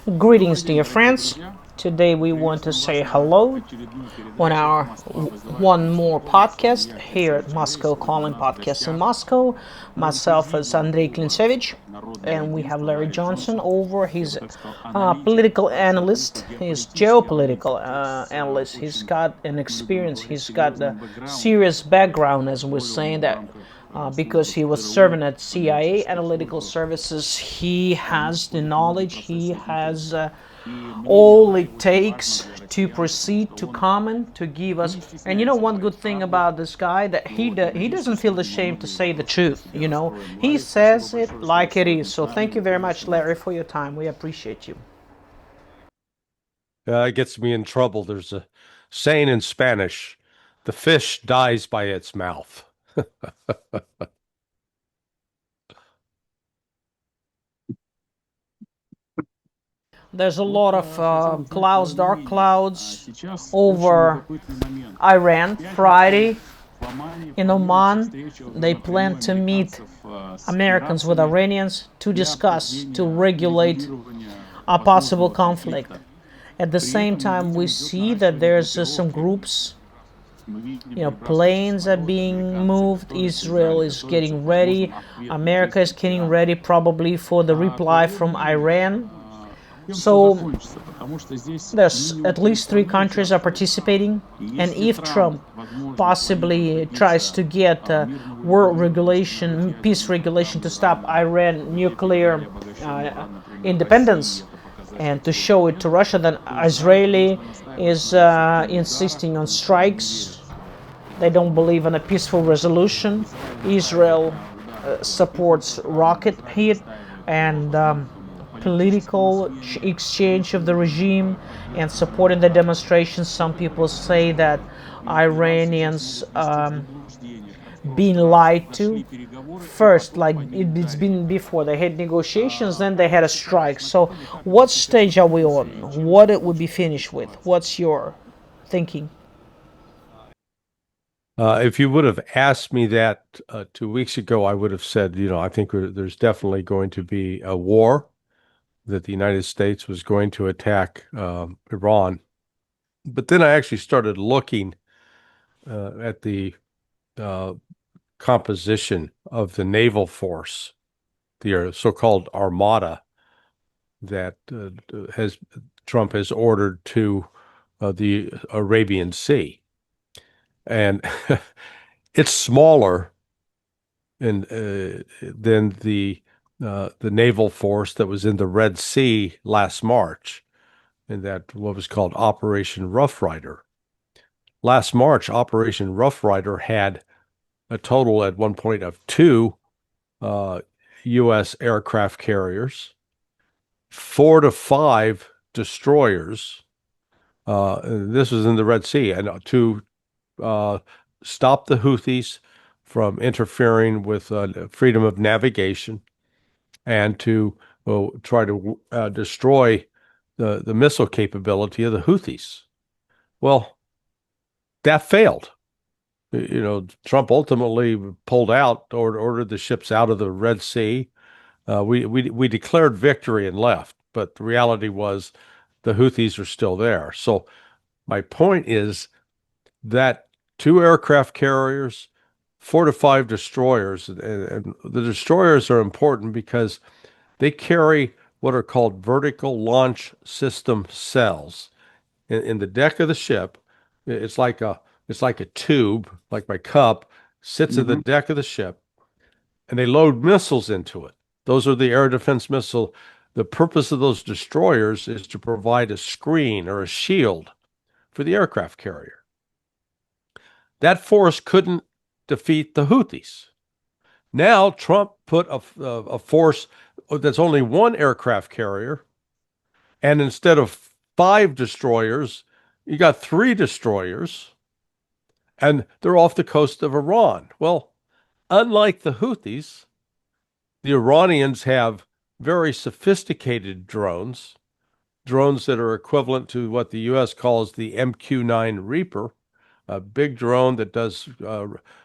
Greetings, dear friends. Today we want to say hello on our one more podcast here at Moscow Calling Podcast in Moscow. Myself is Andrei Klintsevich, and we have Larry Johnson over. He's a political analyst. He's geopolitical analyst. He's got an experience. He's got the serious background, as we're saying that because he was serving at CIA Analytical Services. He has the knowledge, he has all it takes to proceed to comment, to give us. And you know, one good thing about this guy, that he doesn't feel ashamed to say the truth. You know, he says it like it is. So thank you very much, Larry, for your time. We appreciate you. It gets me in trouble. There's a saying in Spanish, the fish dies by its mouth. There's a lot of clouds, dark clouds over Iran. Friday in Oman, they plan to meet Americans with Iranians to discuss, to regulate a possible conflict. At the same time, we see that there's some groups, planes are being moved. Israel is getting ready. America is getting ready probably for the reply from Iran. So there's at least three countries are participating, and if Trump possibly tries to get world regulation, peace regulation to stop Iran nuclear independence and to show it to Russia, then Israeli is insisting on strikes. They don't believe in a peaceful resolution. Israel supports rocket hit and political exchange of the regime and supporting the demonstrations. Some people say that Iranians being lied to first, like it's been before. They had negotiations, then they had a strike. So what stage are we on? What it would be finished with? What's your thinking? If you would have asked me that 2 weeks ago, I would have said, I think there's definitely going to be a war, that the United States was going to attack Iran. But then I actually started looking at the uh, composition of the naval force, the so-called armada that has Trump has ordered to the Arabian Sea, and it's smaller than the naval force that was in the Red Sea last March, in that what was called Operation Rough Rider. Last March, Operation Rough Rider had a total at one point of two U.S. aircraft carriers, 4 to 5 destroyers. This was in the Red Sea, and to stop the Houthis from interfering with freedom of navigation, and to try to destroy the missile capability of the Houthis. Well, that failed. Trump ultimately pulled out, or ordered the ships out of the Red Sea. We declared victory and left, but the reality was the Houthis are still there. So my point is that two aircraft carriers, 4 to 5 destroyers, and the destroyers are important because they carry what are called vertical launch system cells in the deck of the ship. It's like a tube, like my cup, sits in the deck of the ship, and they load missiles into it. Those are the air defense missile. The purpose of those destroyers is to provide a screen or a shield for the aircraft carrier. That force couldn't defeat the Houthis. Now Trump put a force that's only one aircraft carrier, and instead of 5 destroyers, you got 3 destroyers, and they're off the coast of Iran. Well, unlike the Houthis, the Iranians have very sophisticated drones that are equivalent to what the U.S. calls the MQ-9 Reaper, a big drone that does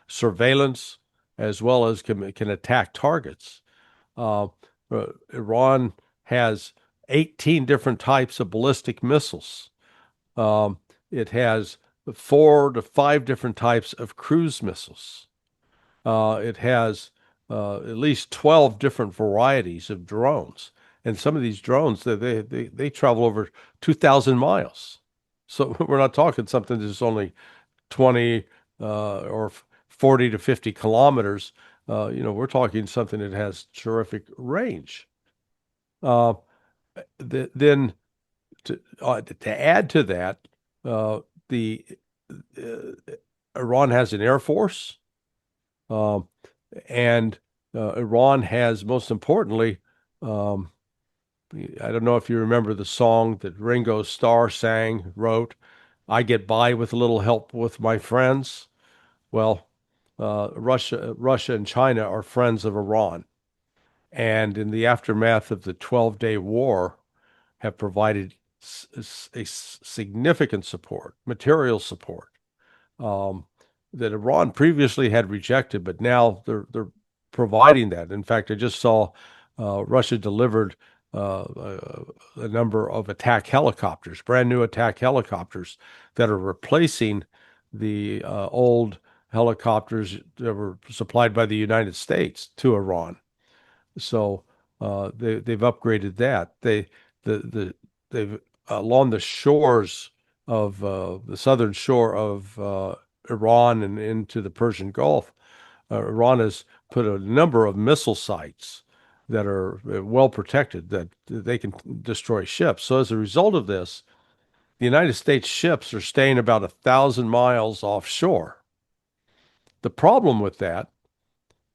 surveillance as well as can attack targets. Iran has 18 different types of ballistic missiles. It has 4 to 5 different types of cruise missiles. It has at least 12 different varieties of drones. And some of these drones, they travel over 2,000 miles. So we're not talking something that's only 20 or 40 to 50 kilometers. We're talking something that has terrific range. Uh, then to add to that, the Iran has an air force, um, and Iran has, most importantly, um, I don't know if you remember the song that Ringo Starr wrote, "I get by with a little help with my friends." Well, Russia and China are friends of Iran, and in the aftermath of the 12-day war, have provided a significant support, material support, um, that Iran previously had rejected, but now they're providing that. In fact, I just saw Russia delivered a number of attack helicopters, brand new attack helicopters that are replacing the old helicopters that were supplied by the United States to Iran. So they've upgraded that. They've along the shores of the southern shore of Iran and into the Persian Gulf. Iran has put a number of missile sites that are well protected that they can destroy ships. So as a result of this, the United States ships are staying about 1,000 miles offshore. The problem with that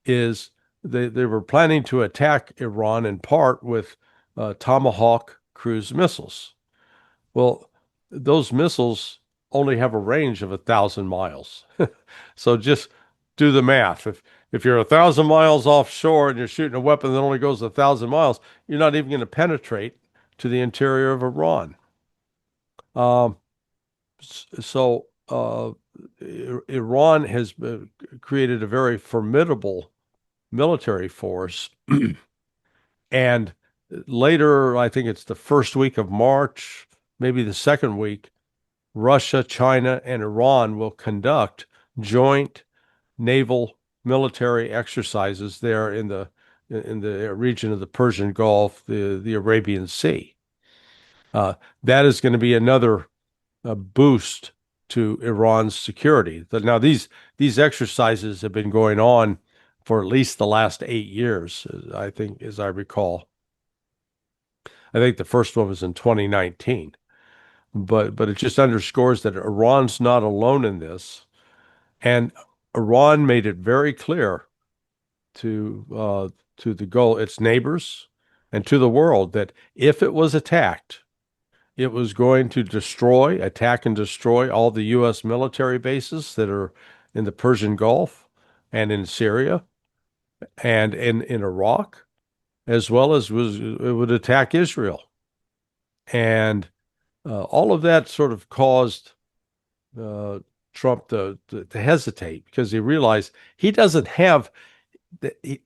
is they were planning to attack Iran in part with Tomahawk cruise missiles. Well, those missiles only have a range of 1,000 miles. So just do the math. If you're 1,000 miles offshore and you're shooting a weapon that only goes 1,000 miles, you're not even going to penetrate to the interior of Iran. Um, so Iran has created a very formidable military force. And later, I think it's the first week of March, maybe the second week, Russia, China, and Iran will conduct joint naval military exercises there in the region of the Persian Gulf, the Arabian Sea. That is going to be another boost to Iran's security. Now, these exercises have been going on for at least the last 8 years, I think, as I recall. I think the first one was in 2019. But it just underscores that Iran's not alone in this. And Iran made it very clear to its neighbors and to the world that if it was attacked, it was going to attack and destroy all the U.S. military bases that are in the Persian Gulf and in Syria and in Iraq, as well as it would attack Israel. And all of that sort of caused Trump to hesitate because he realized he doesn't have he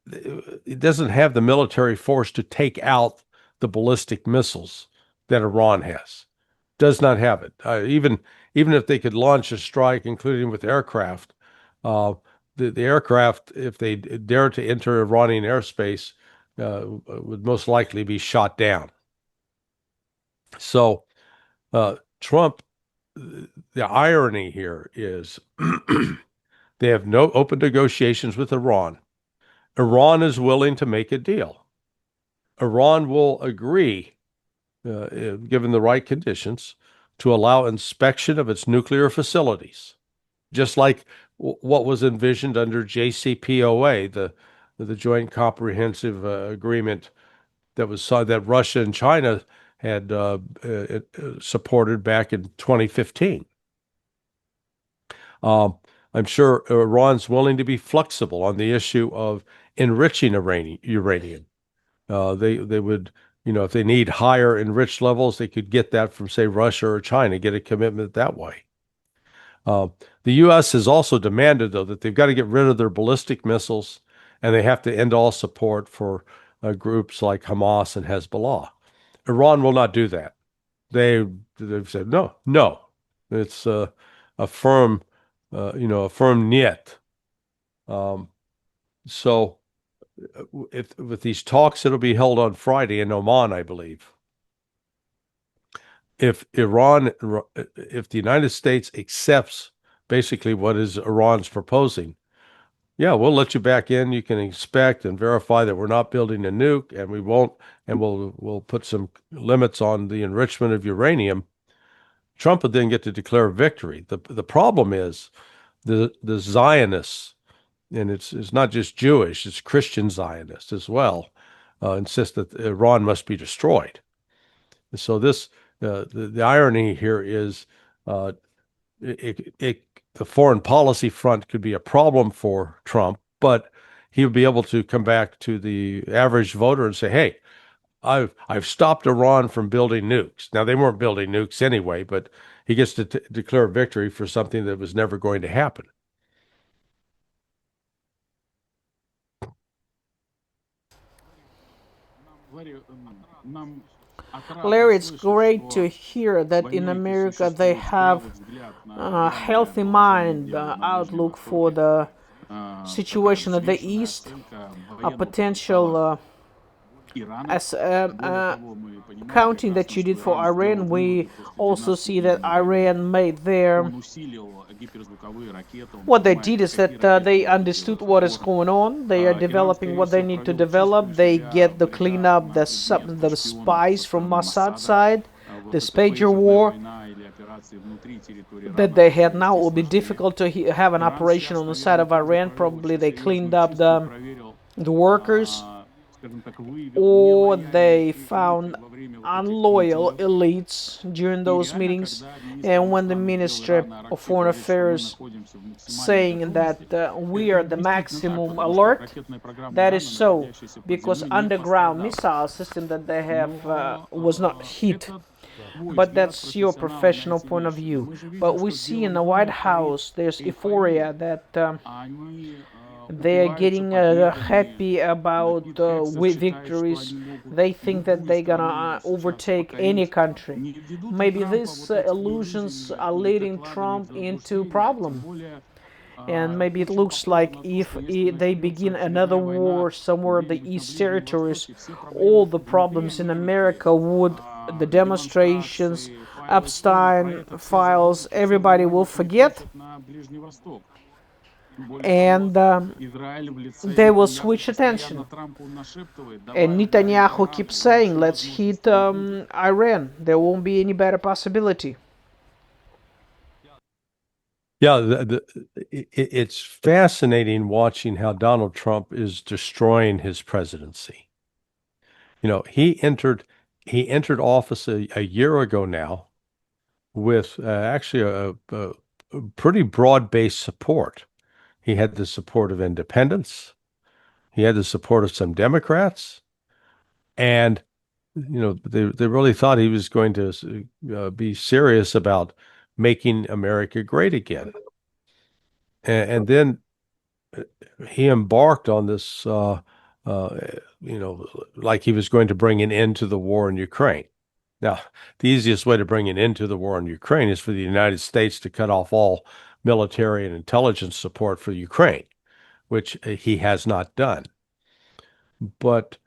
doesn't have the military force to take out the ballistic missiles that Iran has. Does not have it. Even if they could launch a strike, including with aircraft, the aircraft, if they dare to enter Iranian airspace, would most likely be shot down. So Trump, the irony here is they have no open negotiations with Iran. Iran is willing to make a deal. Iran will agree, given the right conditions, to allow inspection of its nuclear facilities, just like what was envisioned under JCPOA, the Joint Comprehensive Agreement that Russia and China had supported back in 2015. I'm sure Iran's willing to be flexible on the issue of enriching uranium. They would, if they need higher enriched levels, they could get that from, say, Russia or China, get a commitment that way. The U.S. has also demanded, though, that they've got to get rid of their ballistic missiles and they have to end all support for groups like Hamas and Hezbollah. Iran will not do that. They've said no, no. It's a firm, a firm niet. Um, so if with these talks that'll be held on Friday in Oman, I believe, if if the United States accepts basically what is Iran's proposing, yeah, we'll let you back in. You can inspect and verify that we're not building a nuke, and we won't, and we'll put some limits on the enrichment of uranium. Trump would then get to declare victory. The problem is the Zionists, and it's not just Jewish, it's Christian Zionists as well, insist that Iran must be destroyed. And so the irony here is uh, the foreign policy front could be a problem for Trump, but he would be able to come back to the average voter and say, "Hey, I've stopped Iran from building nukes." Now they weren't building nukes anyway, but he gets to declare victory for something that was never going to happen. Larry, it's great to hear that in America they have a healthy mind outlook for the situation at the East, a potential as counting that you did for Iran, we also see that Iran made their what they did is that they understood what is going on. They are developing what they need to develop. They get the cleanup, the spies from Mossad side, this pager war that they had now will be difficult to have an operation on the side of Iran. Probably they cleaned up the workers, or they found unloyal elites during those meetings. And when the Minister of Foreign Affairs saying that we are the maximum alert, that is so, because underground missile system that they have was not hit. But that's your professional point of view. But we see in the White House there's euphoria that they are getting happy about victories. They think that they're gonna overtake any country. Maybe these illusions are leading Trump into problem. And maybe it looks like if they begin another war somewhere in the East Territories, all the problems in America would, the demonstrations, Epstein files, everybody will forget, and they will switch attention. And Netanyahu keeps saying, let's hit Iran. There won't be any better possibility. Yeah, it's fascinating watching how Donald Trump is destroying his presidency. You know, he entered office a year ago now with actually a pretty broad-based support. He had the support of independents. He had the support of some Democrats, and they really thought he was going to be serious about making America great again. And then he embarked on this, like he was going to bring an end to the war in Ukraine. Now, the easiest way to bring an end to the war in Ukraine is for the United States to cut off all military and intelligence support for Ukraine, which he has not done. But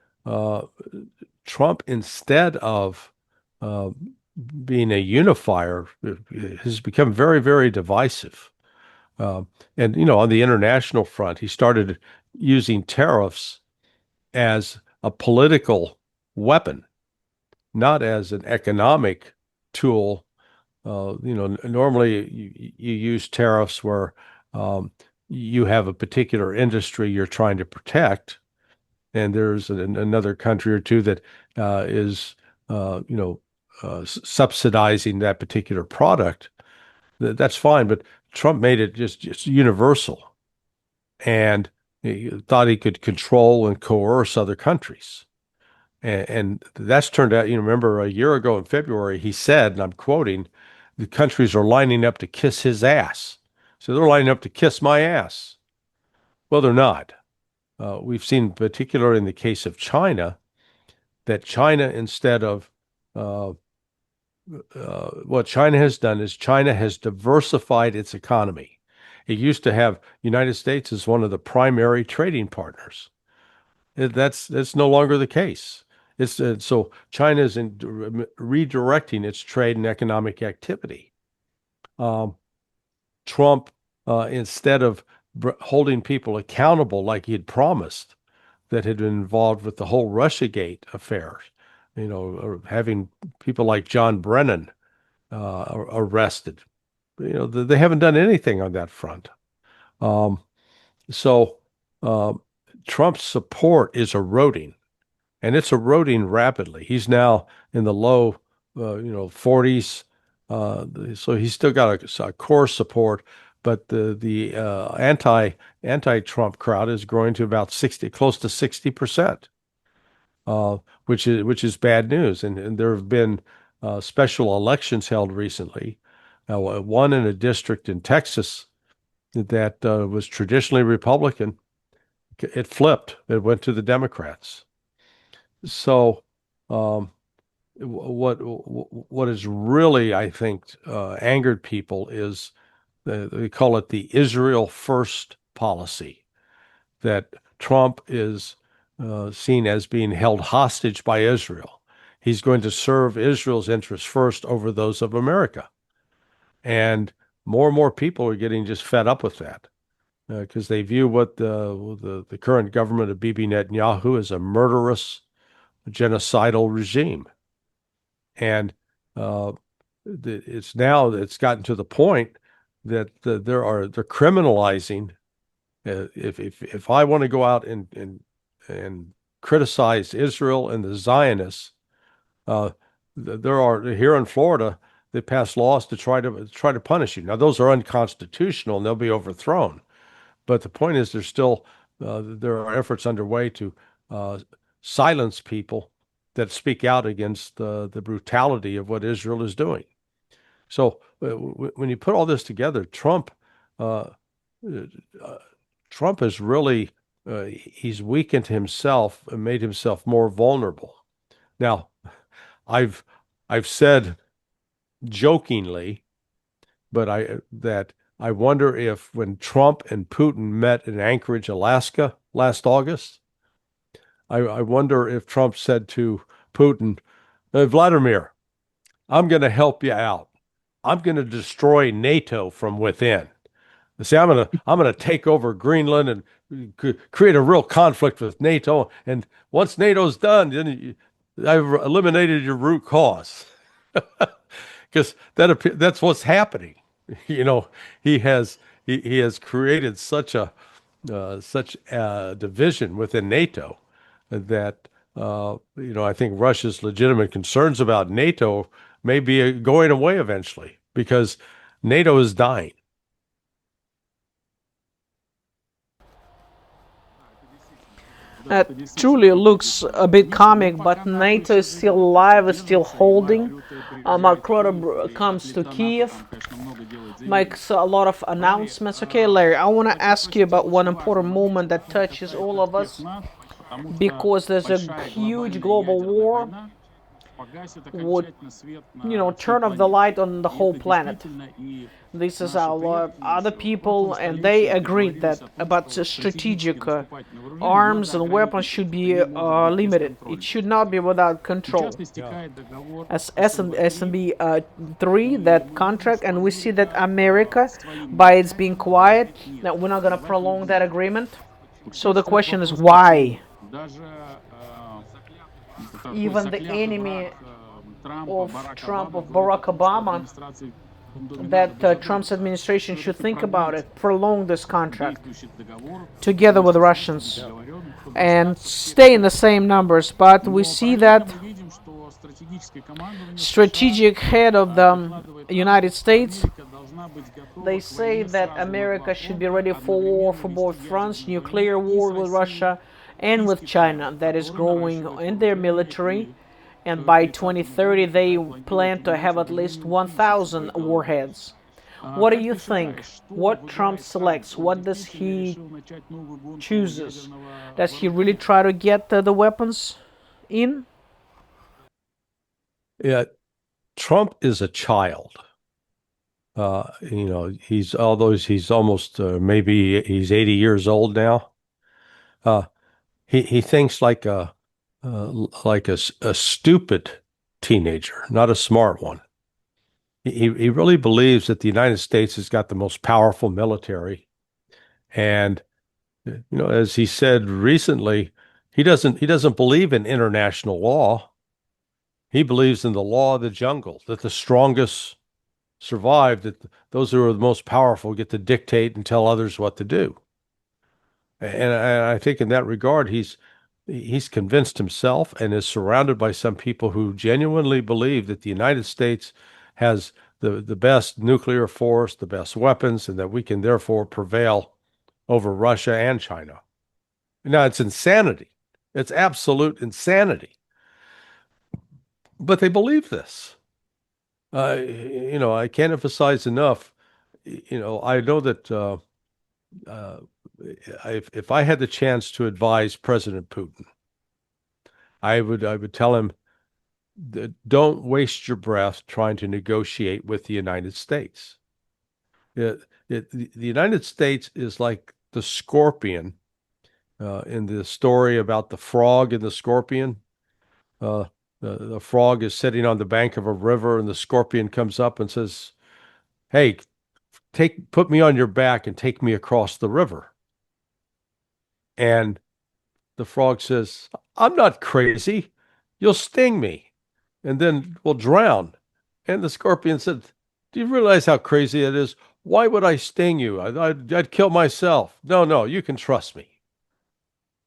Trump, instead of being a unifier, has become very, very divisive. And, on the international front, he started using tariffs as a political weapon, not as an economic tool. Normally you use tariffs where you have a particular industry you're trying to protect, and there's another country or two that is, subsidizing that particular product. That's fine, but Trump made it just universal, and he thought he could control and coerce other countries. And that's turned out, remember a year ago in February, he said, and I'm quoting, the countries are lining up to kiss his ass. So they're lining up to kiss my ass. Well, they're not. We've seen, particularly in the case of China, that China, instead of uh, what China has done is China has diversified its economy. It used to have United States as one of the primary trading partners. That's no longer the case. It's so China is redirecting its trade and economic activity. Um, Trump, instead of holding people accountable like he had promised, that had been involved with the whole Russiagate affair, or having people like John Brennan arrested. They haven't done anything on that front. Um, so uh, Trump's support is eroding, and it's eroding rapidly. He's now in the low, 40s. So he's still got a core support, but the anti-Trump crowd is growing to about 60, close to 60%, which is bad news. And there have been special elections held recently. One in a district in Texas that was traditionally Republican. It flipped. It went to the Democrats. So, um, what has really, I think, angered people is they call it the Israel first policy, that Trump is seen as being held hostage by Israel. He's going to serve Israel's interests first over those of America. And more people are getting just fed up with that because they view what the current government of Bibi Netanyahu as a murderous, genocidal regime. And it's gotten to the point that they're criminalizing. If I want to go out and criticize Israel and the Zionists, there are here in Florida they pass laws to try to punish you. Now those are unconstitutional and they'll be overthrown. But the point is, there are efforts underway to silence people that speak out against the brutality of what Israel is doing. So when you put all this together, uh, Trump has really he's weakened himself and made himself more vulnerable. Now, I've I've said jokingly, but I wonder if when Trump and Putin met in Anchorage, Alaska last August, I wonder if Trump said to Putin, Vladimir, I'm going to help you out. I'm going to destroy NATO from within. See, I'm gonna take over Greenland and create a real conflict with NATO. And once NATO's done, then I've eliminated your root cause, because that's what's happening. You know, he has created such a division within NATO that I think Russia's legitimate concerns about NATO may be going away eventually because NATO is dying. Truly looks a bit comic, but NATO is still alive, is still holding. Macron comes to Kiev, makes a lot of announcements. Okay, Larry, I want to ask you about one important moment that touches all of us because there's a huge global war would, turn off the light on the whole planet. This is our other people, and they agreed that about strategic arms and weapons should be limited. It should not be without control. Yeah. As SMB 3, that contract, and we see that America, by its being quiet, that we're not going to prolong that agreement. So the question is why? Even the enemy of Trump, of Barack Obama, that Trump's administration should think about it, prolong this contract together with the Russians and stay in the same numbers. But we see that strategic head of the United States, they say that America should be ready for war for both fronts, nuclear war with Russia and with China, that is growing in their military. And by 2030, they plan to have at least 1,000 warheads. What do you think? What Trump selects? What does he chooses? Does he really try to get the weapons in? Yeah, Trump is a child. He's although he's almost maybe he's 80 years old now. Uh, he thinks like a stupid teenager, not a smart one. He really believes that the United States has got the most powerful military, and as he said recently, he doesn't believe in international law. He believes in the law of the jungle, that the strongest survive, that those who are the most powerful get to dictate and tell others what to do. And I think in that regard, he's convinced himself and is surrounded by some people who genuinely believe that the United States has the best nuclear force, the best weapons, and that we can therefore prevail over Russia and China. Now, it's insanity. It's absolute insanity. But they believe this. I can't emphasize enough. I know that uh, if I had the chance to advise President Putin, I would tell him that don't waste your breath trying to negotiate with the United States. The United States is like the scorpion in the story about the frog and the scorpion. Uh, the frog is sitting on the bank of a river, and the scorpion comes up and says, "Hey, put me on your back and take me across the river." And the frog says, "I'm not crazy. You'll sting me, and then we'll drown." And the scorpion said, "Do you realize how crazy it is? Why would I sting you? I'd kill myself. No, no, you can trust me."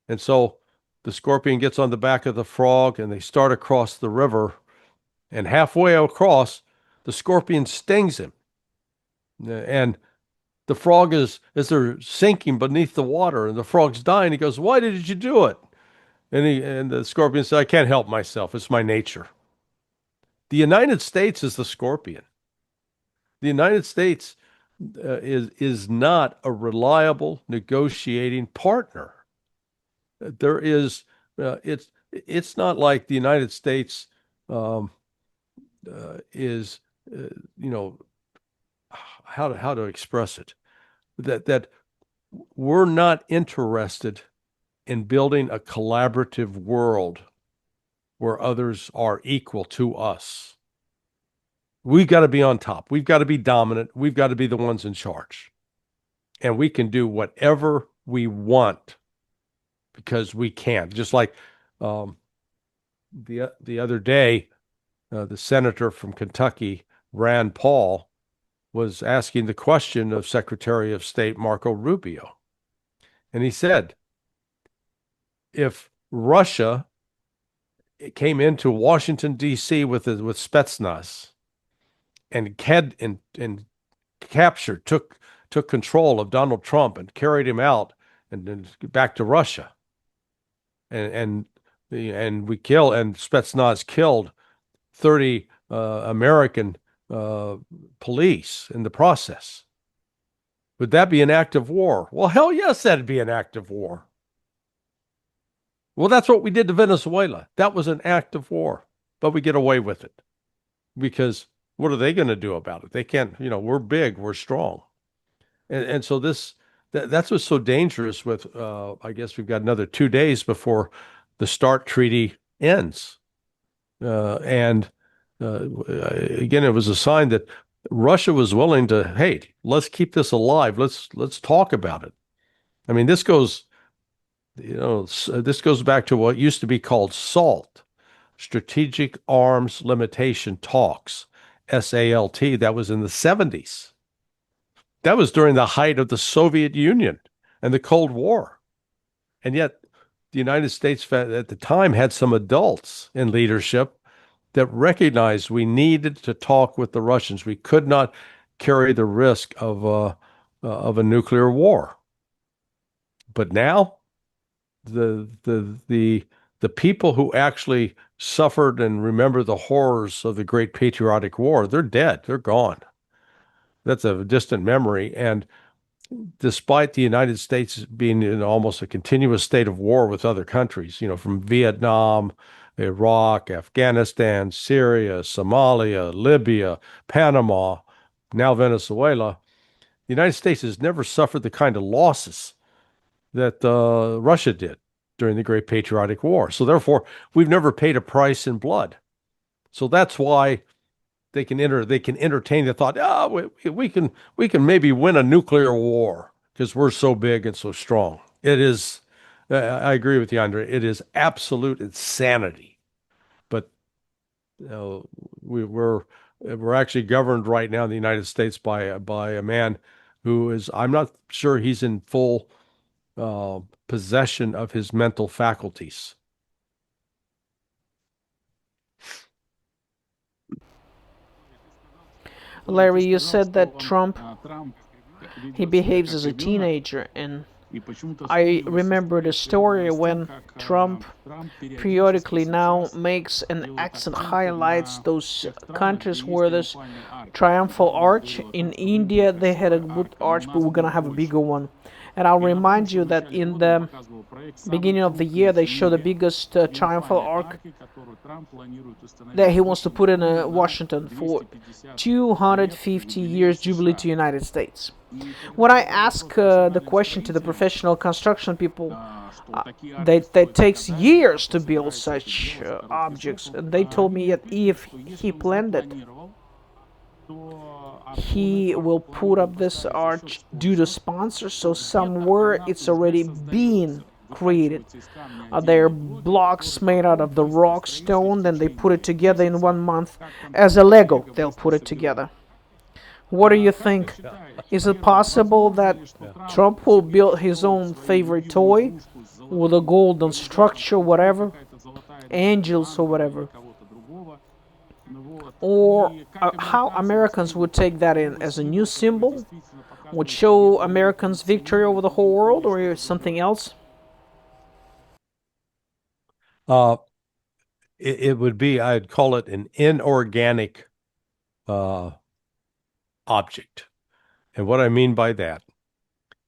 And so the scorpion gets on the back of the frog, and they start across the river. And halfway across, the scorpion stings him. And the frog is, as they're sinking beneath the water, and the frog's dying, he goes, "Why did you do it?" And the scorpion said, "I can't help myself. It's my nature." The United States is the scorpion. The United States is not a reliable negotiating partner. There is it's not like the United States um, is you know how to express it, that we're not interested in building a collaborative world where others are equal to us. We've got to be on top. We've got to be dominant. We've got to be the ones in charge. And we can do whatever we want because we can. Just like um, the other day, the senator from Kentucky, Rand Paul, was asking the question of Secretary of State Marco Rubio. And he said, if Russia came into Washington, D.C. with Spetsnaz and captured, took control of Donald Trump and carried him out and back to Russia, and Spetsnaz killed 30 American police in the process. Would that be an act of war? Well, hell yes, that'd be an act of war. Well, that's what we did to Venezuela. That was an act of war, but we get away with it because what are they going to do about it? They can't, we're big, we're strong. And so that's what's so dangerous with, I guess we've got another 2 days before the START treaty ends. And again, it was a sign that Russia was willing to, hey, let's keep this alive. Let's talk about it. I mean, this goes back to what used to be called SALT, Strategic Arms Limitation Talks, SALT. That was in the 70s. That was during the height of the Soviet Union and the Cold War. And yet, the United States at the time had some adults in leadership that recognized we needed to talk with the Russians. We could not carry the risk of a nuclear war. But now, the people who actually suffered and remember the horrors of the Great Patriotic War, they're dead. They're gone. That's a distant memory. And despite the United States being in almost a continuous state of war with other countries, from Vietnam Iraq, Afghanistan, Syria, Somalia, Libya, Panama, now Venezuela. The United States has never suffered the kind of losses that Russia did during the Great Patriotic War. So therefore, we've never paid a price in blood. So that's why they can entertain the thought, we can maybe win a nuclear war because we're so big and so strong. It is, I agree with you, Andre. It is absolute insanity. But you know, we're actually governed right now in the United States by a man who is, I'm not sure he's in full possession of his mental faculties. Larry, you said that Trump, he behaves as a teenager, and I remember the story when Trump periodically now makes an accent, highlights those countries where there's triumphal arch. In India, they had a good arch, but we're gonna have a bigger one. And I'll remind you that in the beginning of the year, they show the biggest triumphal arch that he wants to put in Washington for 250 years jubilee to United States. When I ask the question to the professional construction people, that takes years to build such objects, and they told me that if he planned it, he will put up this arch due to sponsors, so somewhere it's already been created. They're blocks made out of the rock stone, then they put it together in 1 month as a Lego. They'll put it together. What do you think? Is it possible that Trump will build his own favorite toy with a golden structure, whatever, angels or whatever? Or how Americans would take that in as a new symbol? Would show Americans' victory over the whole world, or something else? Uh, it would be, I'd call it an inorganic uh, object. And what I mean by that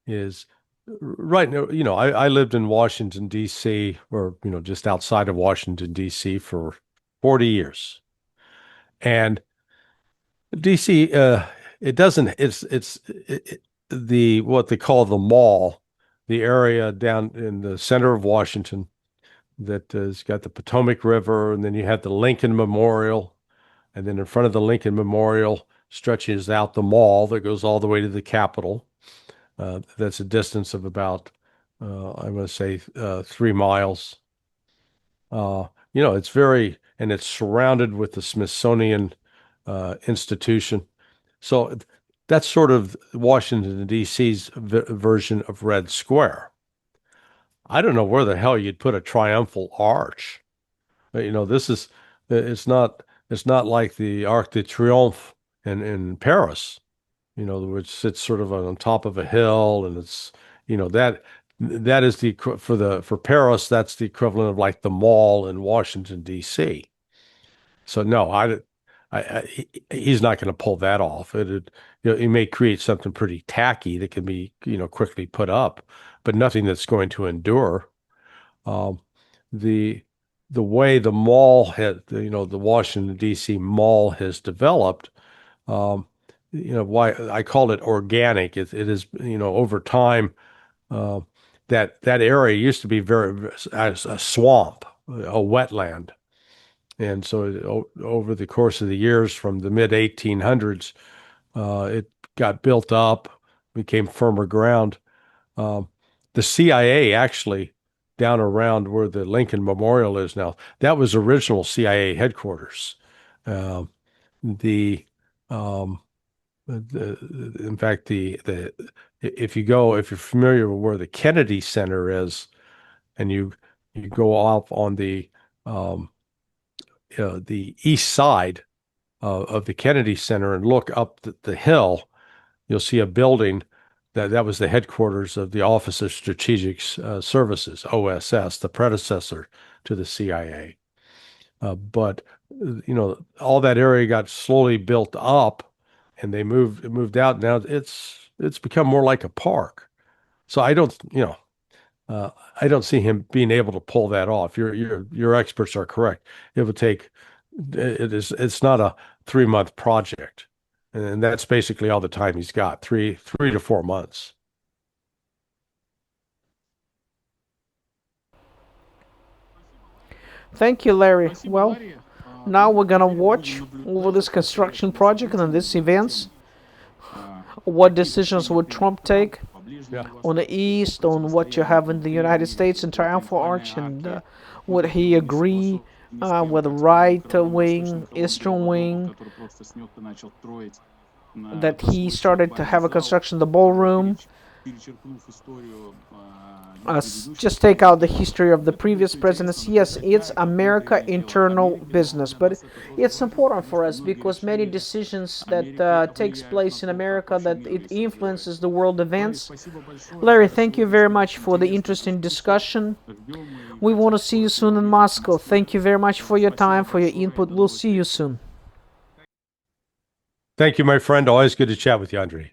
is right now, I lived in Washington, D.C., or, just outside of Washington, D.C. for 40 years. And D.C., it doesn't, the, what they call the mall, the area down in the center of Washington that has got the Potomac River, and then you have the Lincoln Memorial, and then in front of the Lincoln Memorial stretches out the mall that goes all the way to the Capitol. That's a distance of about, I'm going to say, 3 miles. It's and it's surrounded with the Smithsonian institution. So that's sort of Washington, D.C.'s version of Red Square. I don't know where the hell you'd put a triumphal arch. This is it's not like the Arc de Triomphe in Paris, which sits sort of on top of a hill, and it's that is for Paris, that's the equivalent of like the mall in Washington D.C. So no, he's not going to pull that off. He may create something pretty tacky that can be quickly put up, but nothing that's going to endure. Um, the the way the mall had, the Washington D.C. mall has developed, um, why I call it organic. It is, over time, uh, that area used to be very as a swamp, a wetland, and so over the course of the years, from the mid 1800s, it got built up, became firmer ground. Um, the CIA actually, down around where the Lincoln Memorial is now, that was original CIA headquarters. Um, the, um, in fact, the if you're familiar with where the Kennedy Center is, and you go off on um, the east side of the Kennedy Center and look up the hill, you'll see a building that was the headquarters of the Office of Strategic Services, OSS, the predecessor to the CIA. But all that area got slowly built up, and they moved out. Now it's become more like a park. So I don't, I don't see him being able to pull that off. Your experts are correct. It would take it's not a 3-month project, and that's basically all the time he's got, three to 4 months. Thank you, Larry. Well, now we're gonna watch over this construction project and these events. What decisions would Trump take on the east, on what you have in the United States in Triumphal Arch, and would he agree with the right wing, eastern wing, that he started to have a construction, the ballroom? Just take out the history of the previous presidents. Yes, it's America internal business, but it's important for us because many decisions that takes place in America, that it influences the world events. Larry, thank you very much for the interesting discussion. We want to see you soon in Moscow. Thank you very much for your time, for your input. We'll see you soon. Thank you, my friend. Always good to chat with you, Andrei.